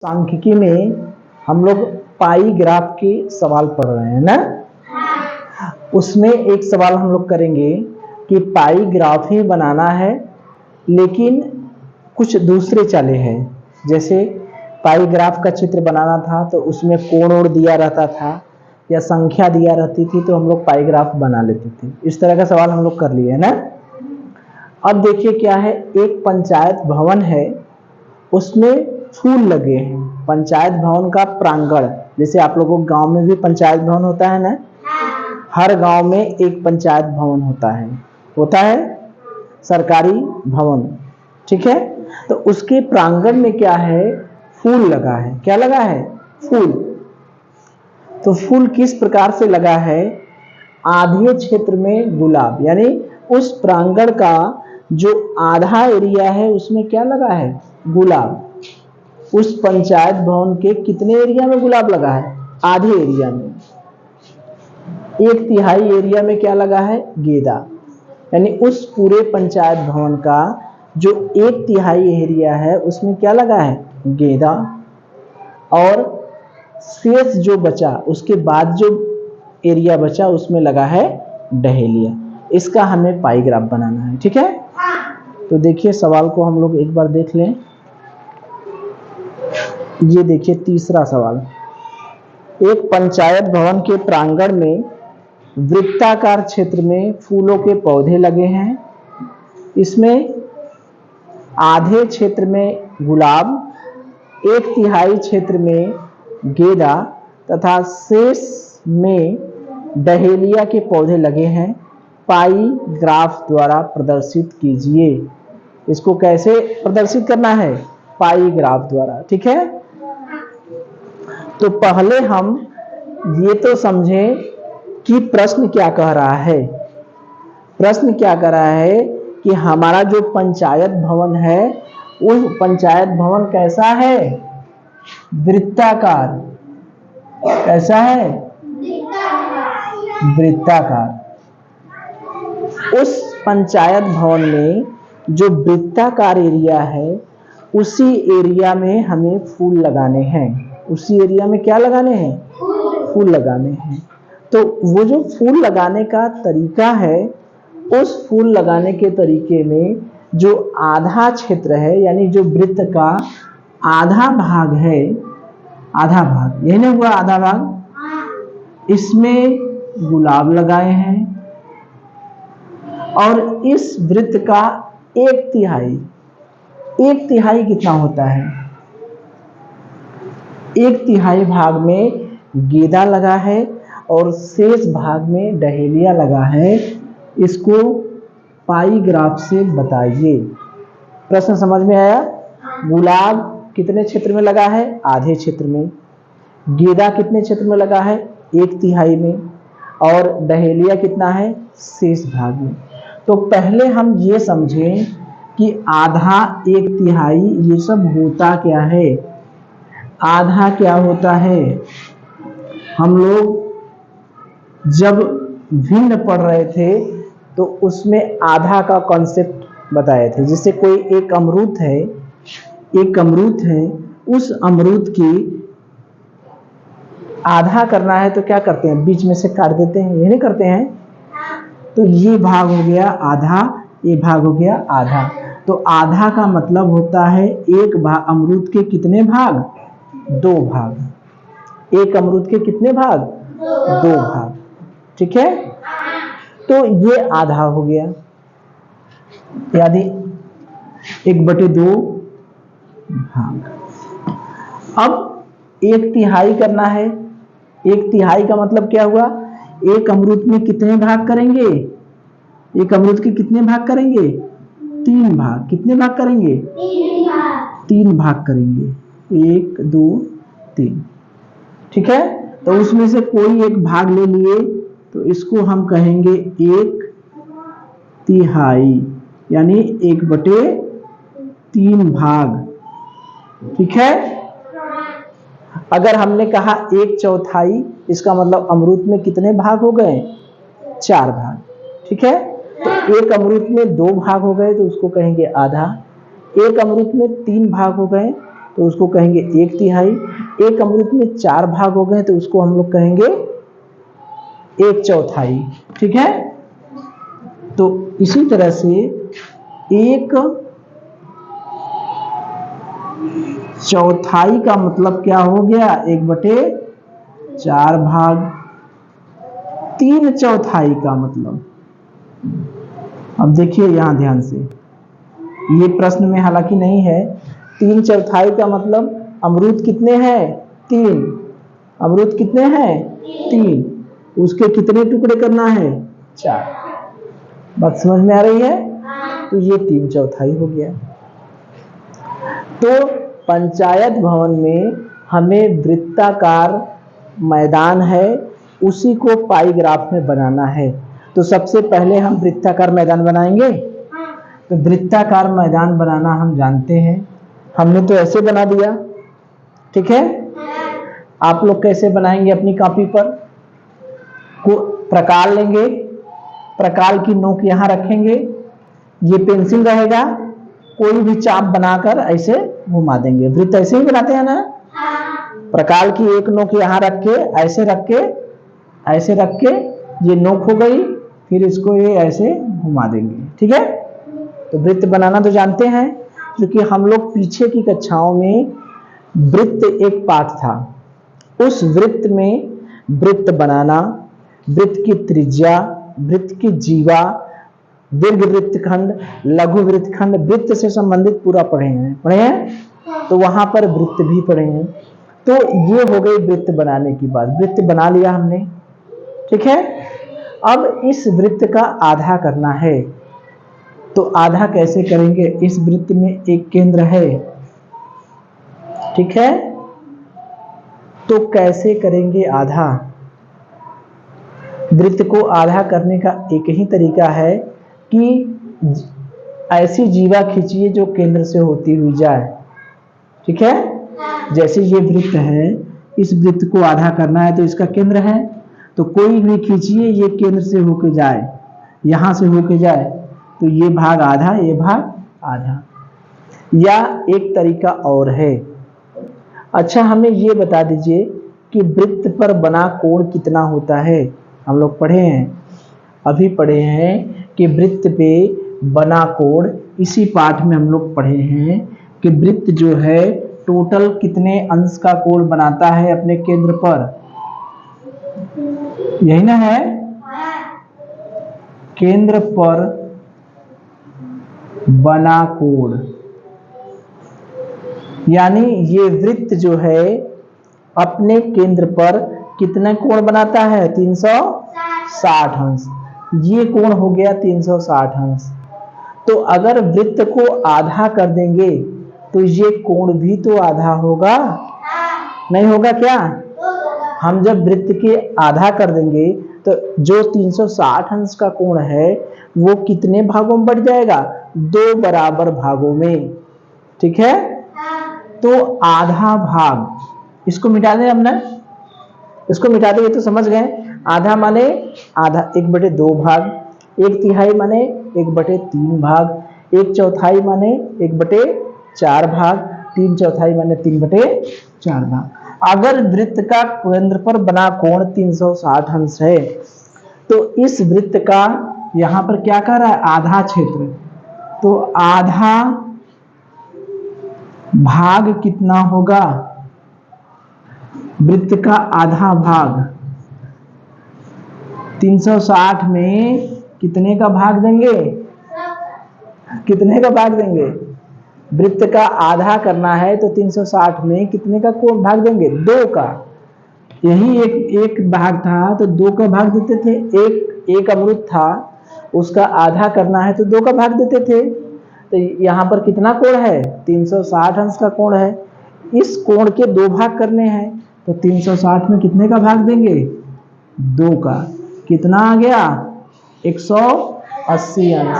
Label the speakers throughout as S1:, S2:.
S1: सांख्यिकी में हम लोग पाई ग्राफ के सवाल पढ़ रहे हैं ना। उसमें एक सवाल हम लोग करेंगे कि पाई ग्राफ ही बनाना है, लेकिन कुछ दूसरे चले हैं। जैसे पाई ग्राफ का चित्र बनाना था तो उसमें कोण ओण दिया रहता था या संख्या दिया रहती थी, तो हम लोग पाई ग्राफ बना लेते थे। इस तरह का सवाल हम लोग कर लिए है ना। अब देखिए क्या है, एक पंचायत भवन है, उसमें फूल लगे हैं। पंचायत भवन का प्रांगण, जैसे आप लोगों के गांव में भी पंचायत भवन होता है ना, हर गांव में एक पंचायत भवन होता है सरकारी भवन, ठीक है। तो उसके प्रांगण में क्या है, फूल लगा है। क्या लगा है? फूल। तो फूल किस प्रकार से लगा है? आधे क्षेत्र में गुलाब, यानी उस प्रांगण का जो आधा एरिया है उसमें क्या लगा है? गुलाब। उस पंचायत भवन के कितने एरिया में गुलाब लगा है? आधे एरिया में। एक तिहाई एरिया में क्या लगा है? गेंदा। यानी उस पूरे पंचायत भवन का जो एक तिहाई एरिया है उसमें क्या लगा है? गेंदा। और शेष जो बचा, उसके बाद जो एरिया बचा उसमें लगा है डहेलिया। इसका हमें पाई ग्राफ बनाना है, ठीक है। तो देखिए सवाल को हम लोग एक बार देख लें। ये देखिए तीसरा सवाल। एक पंचायत भवन के प्रांगण में वृत्ताकार क्षेत्र में फूलों के पौधे लगे हैं। इसमें आधे क्षेत्र में गुलाब, एक तिहाई क्षेत्र में गेंदा तथा शेष में डहेलिया के पौधे लगे हैं। पाई ग्राफ द्वारा प्रदर्शित कीजिए। इसको कैसे प्रदर्शित करना है? पाई ग्राफ द्वारा, ठीक है। तो पहले हम ये तो समझें कि प्रश्न क्या कह रहा है। प्रश्न क्या कह रहा है कि हमारा जो पंचायत भवन है, उस पंचायत भवन कैसा है? वृत्ताकार। कैसा है? वृत्ताकार। उस पंचायत भवन में जो वृत्ताकार एरिया है, उसी एरिया में हमें फूल लगाने हैं। उसी एरिया में क्या लगाने हैं? फूल लगाने हैं। तो वो जो फूल लगाने का तरीका है, उस फूल लगाने के तरीके में जो आधा क्षेत्र है, यानी जो वृत्त का आधा भाग है, आधा भाग, यही नहीं हुआ आधा भाग, इसमें गुलाब लगाए हैं। और इस वृत्त का एक तिहाई कितना होता है? एक तिहाई भाग में गेंदा लगा है और शेष भाग में डहेलिया लगा है। इसको पाई ग्राफ से बताइए। प्रश्न समझ में आया? गुलाब कितने क्षेत्र में लगा है? आधे क्षेत्र में। गेंदा कितने क्षेत्र में लगा है? एक तिहाई में। और डहेलिया कितना है? शेष भाग में। तो पहले हम ये समझें कि आधा, एक तिहाई, ये सब होता क्या है। आधा क्या होता है? हम लोग जब भिन्न पढ़ रहे थे तो उसमें आधा का कॉन्सेप्ट बताए थे। जैसे कोई एक अमरूद है, उस अमरूद की आधा करना है तो क्या करते हैं? बीच में से काट देते हैं, ये नहीं करते हैं। तो ये भाग हो गया आधा, ये भाग हो गया आधा। तो आधा का मतलब होता है एक भाग। अमरूद के कितने भाग? दो भाग। एक अमरूद के कितने भाग? दो भाग, ठीक है। तो ये आधा हो गया, यानी 1/2 भाग। अब एक तिहाई करना है। एक तिहाई का मतलब क्या हुआ? एक अमरूद में कितने भाग करेंगे? एक अमरूद के कितने भाग करेंगे? 3 भाग। कितने भाग करेंगे? 3 भाग करेंगे। 1 2 3, ठीक है। तो उसमें से कोई एक भाग ले लिए तो इसको हम कहेंगे एक तिहाई, यानी 1/3 भाग, ठीक है। अगर हमने कहा 1/4, इसका मतलब अमरूद में कितने भाग हो गए? 4 भाग, ठीक है। तो एक अमरूद में 2 भाग हो गए तो उसको कहेंगे आधा। एक अमरूद में 3 भाग हो गए तो उसको कहेंगे 1/3। एक अमृत में 4 भाग हो गए तो उसको हम लोग कहेंगे 1/4। ठीक है, तो इसी तरह से 1/4 का मतलब क्या हो गया, 1/4 भाग। 3/4 का मतलब, अब देखिए यहां ध्यान से, ये प्रश्न में हालांकि नहीं है। 3/4 का मतलब अमरूद कितने हैं, 3। अमरूद कितने हैं, 3। उसके कितने टुकड़े करना है, 4। बात समझ में आ रही है? तो ये 3/4 हो गया। तो पंचायत भवन में हमें वृत्ताकार मैदान है, उसी को पाई ग्राफ में बनाना है। तो सबसे पहले हम वृत्ताकार मैदान बनाएंगे। तो वृत्ताकार मैदान बनाना हम जानते हैं, हमने तो ऐसे बना दिया। ठीक है, आप लोग कैसे बनाएंगे, अपनी कॉपी पर को प्रकार लेंगे, प्रकार की नोक यहां रखेंगे, ये पेंसिल रहेगा, कोई भी चाप बनाकर ऐसे घुमा देंगे। वृत्त ऐसे ही बनाते हैं ना, प्रकार की एक नोक यहां रख के, ऐसे रख के, ऐसे रख के, ये नोक हो गई, फिर इसको ये ऐसे घुमा देंगे। ठीक है, तो वृत्त बनाना तो जानते हैं, क्योंकि हम लोग पीछे की कक्षाओं में वृत्त एक पाठ था, उस वृत्त में वृत्त बनाना, वृत्त की त्रिज्या, वृत्त की जीवा, दीर्घ वृत्तखंड, लघु वृत्तखंड, वृत्त से संबंधित पूरा पढ़े हैं, तो वहां पर वृत्त भी पढ़े हैं। तो ये हो गई वृत्त बनाने की बात, वृत्त बना लिया हमने। ठीक है, अब इस वृत्त का आधा करना है, तो आधा कैसे करेंगे, इस वृत्त में एक केंद्र है। ठीक है, तो कैसे करेंगे आधा, वृत्त को आधा करने का एक ही तरीका है कि ऐसी जीवा खींचिए जो केंद्र से होती हुई जाए। ठीक है, जैसे ये वृत्त है, इस वृत्त को आधा करना है तो इसका केंद्र है, तो कोई भी खींचिए ये केंद्र से होके जाए, यहां से होके जाए, तो ये भाग आधा, ये भाग आधा। या एक तरीका और है। अच्छा, हमें ये बता दीजिए कि वृत्त पर बना कोण कितना होता है। हम लोग पढ़े हैं, अभी पढ़े हैं कि वृत्त पे बना कोण, इसी पाठ में हम लोग पढ़े हैं कि वृत्त जो है टोटल कितने अंश का कोण बनाता है अपने केंद्र पर, यही ना है, केंद्र पर बना कोण, यानी ये वृत्त जो है अपने केंद्र पर कितने कोण बनाता है, 360 अंश। ये कोण हो गया 360 अंश। तो अगर वृत्त को आधा कर देंगे तो ये कोण भी तो आधा होगा, नहीं होगा क्या? हम जब वृत्त के आधा कर देंगे तो जो 360 अंश का कोण है वो कितने भागों में बढ़ जाएगा, 2 बराबर भागों में। ठीक है, तो आधा भाग, इसको मिटा दें हमने, इसको मिटा देंगे तो समझ गए। आधा माने आधा 1/2 भाग, 1/3 माने 1/3 भाग, 1/4 माने 1/4 भाग, 3/4 माने 3/4 भाग। अगर वृत्त का केंद्र पर बना कोण 360 अंश है तो इस वृत्त का यहां पर क्या कर रहा है, आधा क्षेत्र, तो आधा भाग कितना होगा, वृत्त का आधा भाग 360 में कितने का भाग देंगे, कितने का भाग देंगे, वृत्त का आधा करना है तो 360 में कितने का कोण भाग देंगे, 2 का। यही एक भाग था तो 2 का भाग देते थे, एक अमरूद था उसका आधा करना है तो 2 का भाग देते थे। तो यहाँ पर कितना कोण है, 360 अंश का कोण है, इस कोण के 2 भाग करने हैं तो 360 में कितने का भाग देंगे, 2 का। कितना आ गया, 180 अंश।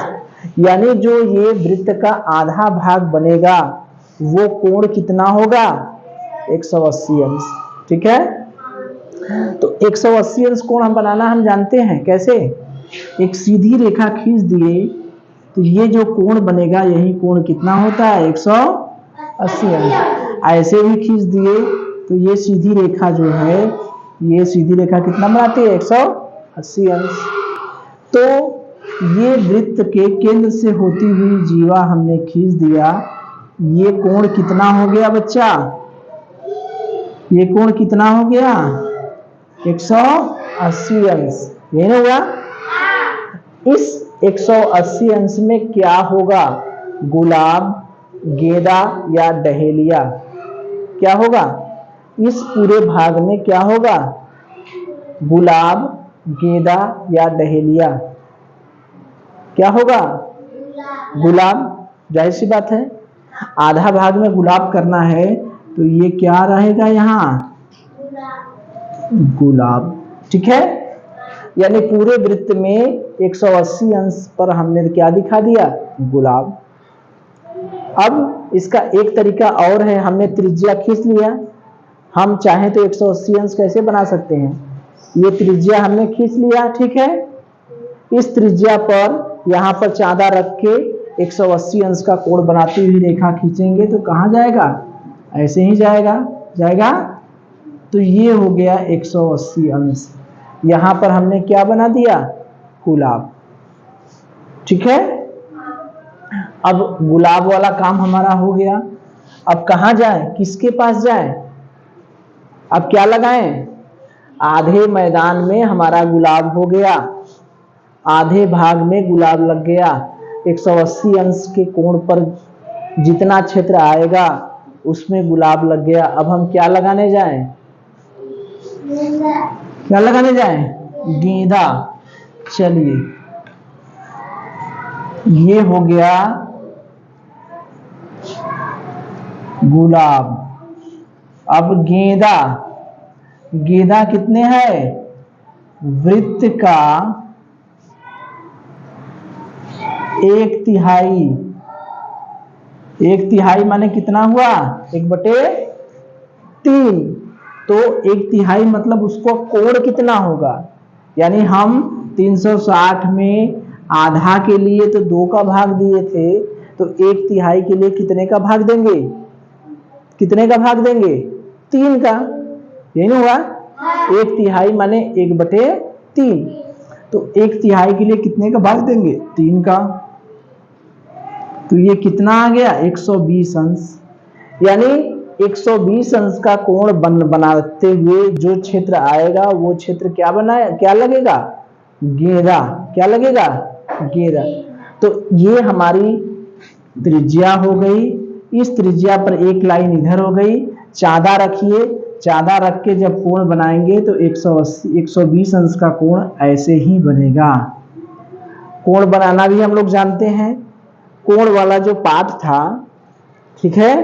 S1: यानी जो ये वृत्त का आधा भाग बनेगा वो कोण कितना होगा, 180 अंश। ठीक है, तो 180 अंश कोण हम बनाना हम जानते हैं कैसे, एक सीधी रेखा खींच दिए तो ये जो कोण बनेगा यही कोण कितना होता है, 180 अंश। ऐसे भी खींच दिए तो ये सीधी रेखा जो है, ये सीधी रेखा कितना बनाती है? 180 अंश। तो ये वृत्त के केंद्र से होती हुई जीवा हमने खींच दिया। ये कोण कितना हो गया बच्चा? ये कोण कितना हो गया? 180 अंश। यही ना हुआ? इस 180 अंश में क्या होगा? गुलाब, गेंदा या डहेलिया? क्या होगा? इस पूरे भाग में क्या होगा? गुलाब, गेंदा या डहेलिया? क्या होगा? गुलाब। जाहिर सी बात है, आधा भाग में गुलाब करना है तो ये क्या रहेगा यहाँ? गुलाब। ठीक है, यानी पूरे वृत्त में 180 अंश पर हमने क्या दिखा दिया? गुलाब। अब इसका एक तरीका और है, हमने त्रिज्या खींच लिया। हम चाहें तो 180 अंश कैसे बना सकते हैं? ये त्रिज्या हमने खींच लिया, ठीक है। इस त्रिज्या पर यहाँ पर चांदा रख के 180 अंश का कोण बनाती हुई रेखा खींचेंगे तो कहाँ जाएगा? ऐसे ही जाएगा, जाएगा। तो ये हो गया 180 अंश। यहाँ पर हमने क्या बना दिया? गुलाब। ठीक है, अब गुलाब वाला काम हमारा हो गया। अब कहाँ जाए, किसके पास जाए? अब क्या लगाएं? आधे मैदान में हमारा गुलाब हो गया, आधे भाग में गुलाब लग गया। 180 अंश के कोण पर जितना क्षेत्र आएगा उसमें गुलाब लग गया। अब हम क्या लगाने जाएं? क्या लगाने जाएं? गेंदा। चलिए, ये हो गया गुलाब। अब गेंदा, गेंदा कितने है? वृत्त का 1/3। 1/3 माने कितना हुआ? 1/3। तो 1/3 मतलब उसको कोण कितना होगा? यानी हम 360 में आधा के लिए तो 2 का भाग दिए थे, तो 1/3 के लिए कितने का भाग देंगे? कितने का भाग देंगे? 3 का। यही ना हुआ? 1/3 माने 1/3। तो 1/3 के लिए कितने का भाग देंगे? 3 का। तो ये कितना आ गया? 120 अंश। यानी 120 अंश का कोण बनाते हुए जो क्षेत्र आएगा वो क्षेत्र क्या बनाया, क्या लगेगा? गेंदा। क्या लगेगा? गेंदा। तो ये हमारी त्रिज्या हो गई। इस त्रिज्या पर एक लाइन इधर हो गई। चांदा रखिए, चांदा रख के जब कोण बनाएंगे तो 120 अंश का कोण ऐसे ही बनेगा। कोण बनाना भी हम लोग जानते हैं। कोण वाला जो पाठ था, ठीक है,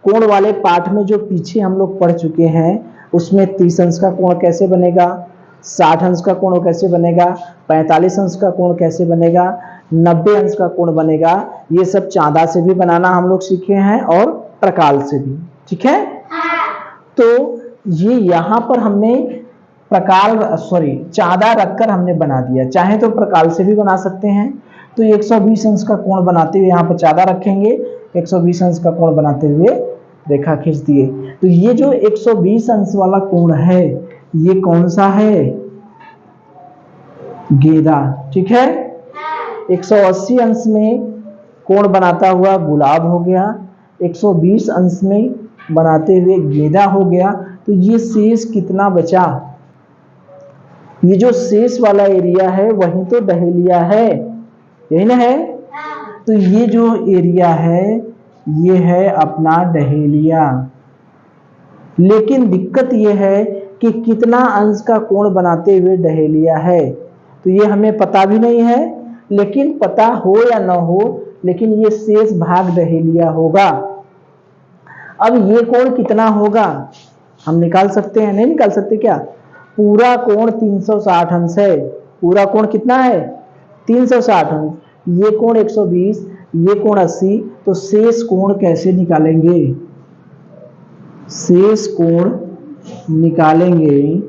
S1: कोण वाले पाठ में जो पीछे हम लोग पढ़ चुके हैं उसमें 30 अंश का कोण कैसे बनेगा, 60 अंश का कोण कैसे बनेगा, 45 अंश का कोण कैसे बनेगा, 90 अंश का कोण बनेगा, ये सब चांदा से भी बनाना हम लोग सीखे हैं और प्रकाल से भी। ठीक है, तो ये यहाँ पर हमने चांदा रखकर हमने बना दिया। चाहे तो प्रकाल से भी बना सकते हैं। तो 120 अंश का कोण बनाते हुए यहाँ पर चांदा रखेंगे, 120 अंश का कोण बनाते हुए रेखा खींच दिए। तो ये जो 120 अंश वाला कोण है ये कौन सा है? गेंदा। ठीक है, 180 अंश में कोण बनाता हुआ गुलाब हो गया, 120 अंश में बनाते हुए गेंदा हो गया। तो ये शेष कितना बचा? ये जो शेष वाला एरिया है वही तो डहेलिया है, यही ना है? तो ये जो एरिया है ये है अपना डहेलिया। लेकिन दिक्कत ये है कि कितना अंश का कोण बनाते हुए डहेलिया है, तो ये हमें पता भी नहीं है। लेकिन पता हो या ना हो, लेकिन ये शेष भाग डहेलिया होगा। अब ये कोण कितना होगा हम निकाल सकते हैं, नहीं निकाल सकते क्या? पूरा कोण 360 अंश है। पूरा कोण कितना है? 360 अंश। ये कोण 120, ये कोण 80। तो शेष कोण कैसे निकालेंगे? शेष कोण निकालेंगे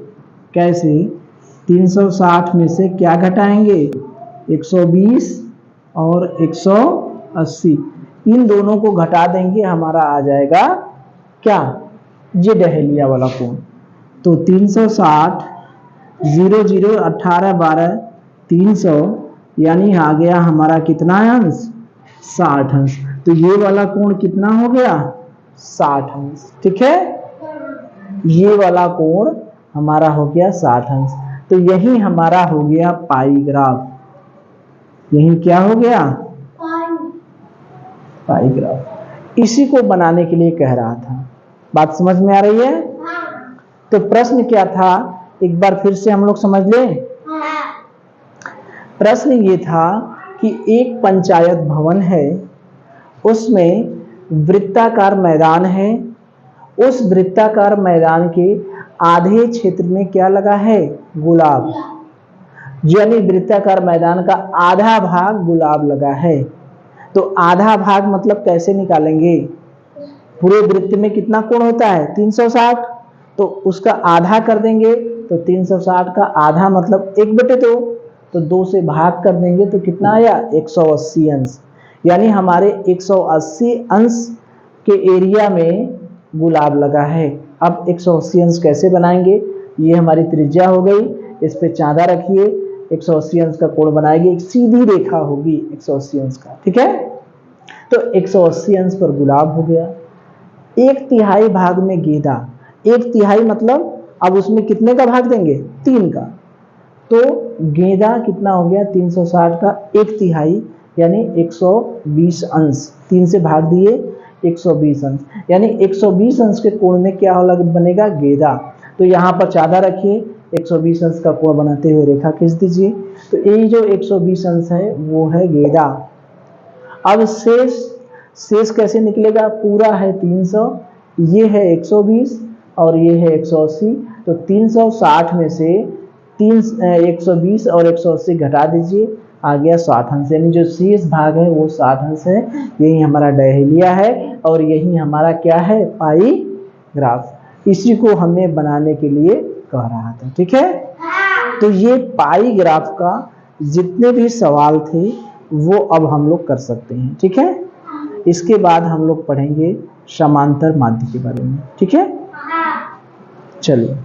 S1: कैसे? 360 में से क्या घटाएंगे? 120 और 180, इन दोनों को घटा देंगे, हमारा आ जाएगा क्या, ये डहेलिया वाला कोण। तो 360 0 0 18 12 300, यानी आ गया हमारा कितना अंश, 60 अंश। तो ये वाला कोण कितना हो गया, 60 अंश। ठीक है, ये वाला कोण हमारा हो गया 60 अंश। तो यही हमारा हो गया पाई ग्राफ। यही क्या हो गया, पाई ग्राफ। इसी को बनाने के लिए कह रहा था। बात समझ में आ रही है? तो प्रश्न क्या था, एक बार फिर से हम लोग समझ लें। प्रश्न ये था कि एक पंचायत भवन है, उसमें वृत्ताकार मैदान है। उस वृत्ताकार मैदान के आधे क्षेत्र में क्या लगा है, गुलाब। यानी वृत्ताकार मैदान का आधा भाग गुलाब लगा है। तो आधा भाग मतलब कैसे निकालेंगे, पूरे वृत्त में कितना कोण होता है, 360, तो उसका आधा कर देंगे। तो 360 का आधा मतलब 1/2, तो 2 से भाग कर देंगे तो कितना आया, 180 अंश। यानी हमारे 180 अंश के एरिया में गुलाब लगा है। अब 180 अंश कैसे बनाएंगे, ये हमारी त्रिज्या हो गई, इस पे चांदा रखिए, 180 अंश का कोण बनाएंगे, एक सीधी रेखा होगी 180 अंश का। ठीक है, तो 180 अंश पर गुलाब हो गया। 1/3 भाग में गेंदा, 1/3 मतलब अब उसमें कितने का भाग देंगे, 3 का। तो गेंदा कितना हो गया, 360 का 1/3 यानी 120 अंश। 3 से भाग दिए 120 अंश, यानी 120 अंश के कोण में क्या बनेगा, गेंदा। तो यहाँ पर चांदा रखिए, 120 अंश का कोण बनाते हुए रेखा खींच दीजिए। तो ये जो 120 अंश है वो है गेंदा। अब शेष कैसे निकलेगा, पूरा है 300, ये है 120 और ये है 180। तो 360 में से 120 और 180 घटा दीजिए, आ गया 60 अंश। यानी जो शेष भाग है वो 60 अंश है। यही हमारा डहेलिया है और यही हमारा क्या है, पाई ग्राफ। इसी को हमें बनाने के लिए कह रहा था। ठीक है, तो ये पाई ग्राफ का जितने भी सवाल थे वो अब हम लोग कर सकते हैं। ठीक है, इसके बाद हम लोग पढ़ेंगे समांतर माध्य के बारे में। ठीक है, चलिए।